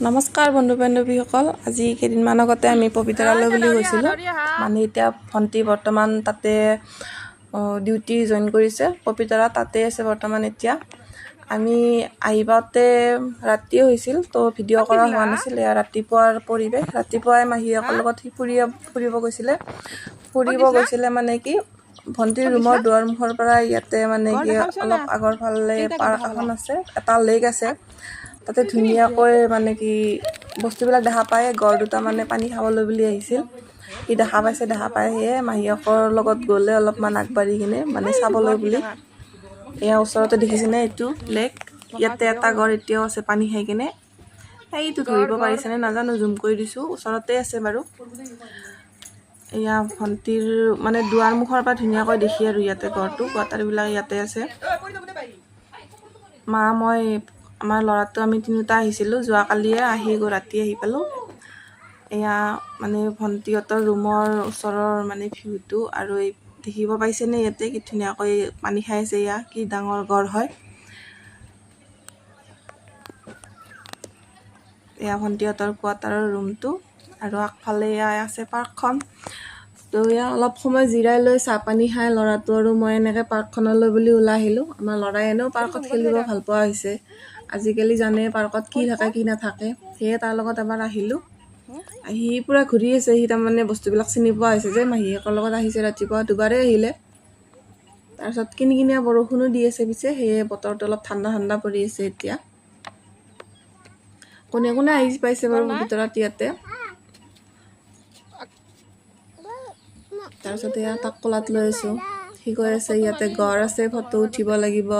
নমস্কাৰ বন্ধু বান্ধৱীসকল, আজি কেইদিনমান আগতে আমি পবিতৰালৈ বুলি গৈছিলোঁ। মানে এতিয়া ভণ্টি বৰ্তমান তাতে ডিউটি জইন কৰিছে, পবিতৰা তাতে আছে বৰ্তমান। এতিয়া আমি আহি পাওঁতে ৰাতিয়ে হৈছিল, তো ভিডিঅ' কৰা হোৱা নাছিল। এয়া ৰাতিপুৱাৰ পৰিৱেশ। ৰাতিপুৱাই মাহীয়েকৰ লগত সি ফুৰিব গৈছিলে মানে কি ভণ্টিৰ ৰুমৰ দুৱাৰমুখৰ পৰা ইয়াতে মানে কি অলপ আগৰ ফালে পাৰ্ক এখন আছে, এটা লেক আছে। তাতে ধুনীয়াকৈ মানে কি বস্তুবিলাক দেখা পায়। গড় দুটা মানে পানী খাবলৈ বুলি আহিছিল, সি দেখা পাই সেয়ে মাহীয়েকৰ লগত গ'লে অলপমান আগবাঢ়ি কিনে মানে চাবলৈ বুলি। এয়া ওচৰতে দেখিছেনে এইটো লেক, ইয়াতে এটা গড় এতিয়াও আছে পানী খাই কিনে। সেইটো ধৰিব পাৰিছেনে নাজানো, জুম কৰি দিছোঁ, ওচৰতে আছে বাৰু। এয়া ভণ্টিৰ মানে দুৱাৰমুখৰ পৰা ধুনীয়াকৈ দেখি আৰু ইয়াতে গড়টো, কোৱাটাৰবিলাক ইয়াতে আছে। মই আমাৰ ল'ৰাটো আমি তিনিওটা আহিছিলোঁ, যোৱাকালিয়ে ৰাতি আহি পালোঁ। এয়া মানে ভণ্টিহঁতৰ ৰুমৰ ওচৰৰ মানে ভিউটো, আৰু এই দেখিব পাইছেনে ইয়াতে কি ধুনীয়াকৈ পানী খাই আছে। এয়া কি ডাঙৰ গড় হয়। এয়া ভণ্টিহঁতৰ কোৱাটাৰৰ ৰুমটো, আৰু আগফালে এয়া আছে পাৰ্কখন। তো এয়া অলপ সময় জিৰাই লৈ চাহ পানী খাই ল'ৰাটো আৰু মই এনেকৈ পাৰ্কখনলৈ বুলি ওলাই আহিলোঁ। আমাৰ ল'ৰাই এনেও পাৰ্কত খেলিব ভাল পোৱা হৈছে। আজিকালি জানে পাৰ্কত কি থাকে কি নাথাকে, সেয়ে তাৰ লগত এবাৰ আহিলোঁ। আহি পূৰা ঘূৰি আছে সি, তাৰমানে বস্তুবিলাক চিনি পোৱা হৈছে যে। মাহীয়েকৰ লগত আহিছে, ৰাতিপুৱা দুবাৰেই আহিলে। তাৰপিছত কিনিয়া বৰষুণো দি আছে পিছে, সেয়ে বতৰটো অলপ ঠাণ্ডা পৰি আছে এতিয়া। কোনে আহি পাইছে বাৰু ভিতৰত ইয়াতে। তাৰপিছত এয়া তাক কোলাত লৈ আছোঁ, সি কৈ আছে ইয়াতে গড় আছে, ফটো উঠিব লাগিব।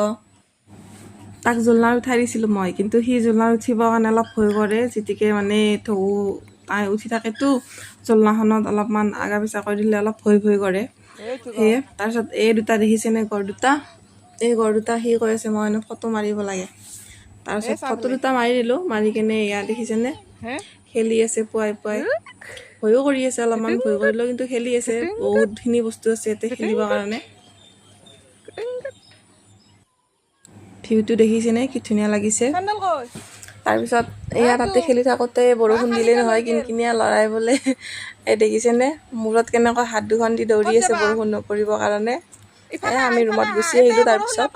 তাক জোলনাত উঠাই দিছিলোঁ মই, কিন্তু সি জোলনাত উঠিবৰ কাৰণে অলপ ভয় কৰে। যেতিকে মানে তাই উঠি থাকেতো জোলনাখনত, অলপমান আগা পিছা কৰি দিলে অলপ ভয় কৰে সেয়ে। তাৰপিছত এই দুটা দেখিছেনে গড় দুটা, এই গড় দুটা সি কৈ আছে মই এনে ফটো মাৰিব লাগে। তাৰপিছত ফটো দুটা মাৰি দিলোঁ, মাৰি কিনে এয়া দেখিছেনে খেলি আছে পুৱাই ভয়ো কৰি আছে, অলপমান ভয় কৰিলেও কিন্তু খেলি আছে। বহুতখিনি বস্তু আছে ইয়াতে খেলিবৰ কাৰণে। ভিউটো দেখিছেনে কি ধুনীয়া লাগিছে। তাৰপিছত এয়া তাতে খেলি থাকোঁতে বৰষুণ দিলেই নহয়, কিনকিনীয়া লৰাই বোলে এই দেখিছেনে মূৰত কেনেকৈ হাত দুখন দি দৌৰি আছে বৰষুণ নপৰিবৰ কাৰণে। এয়া আমি ৰুমত গুচি আহিলোঁ তাৰপিছত।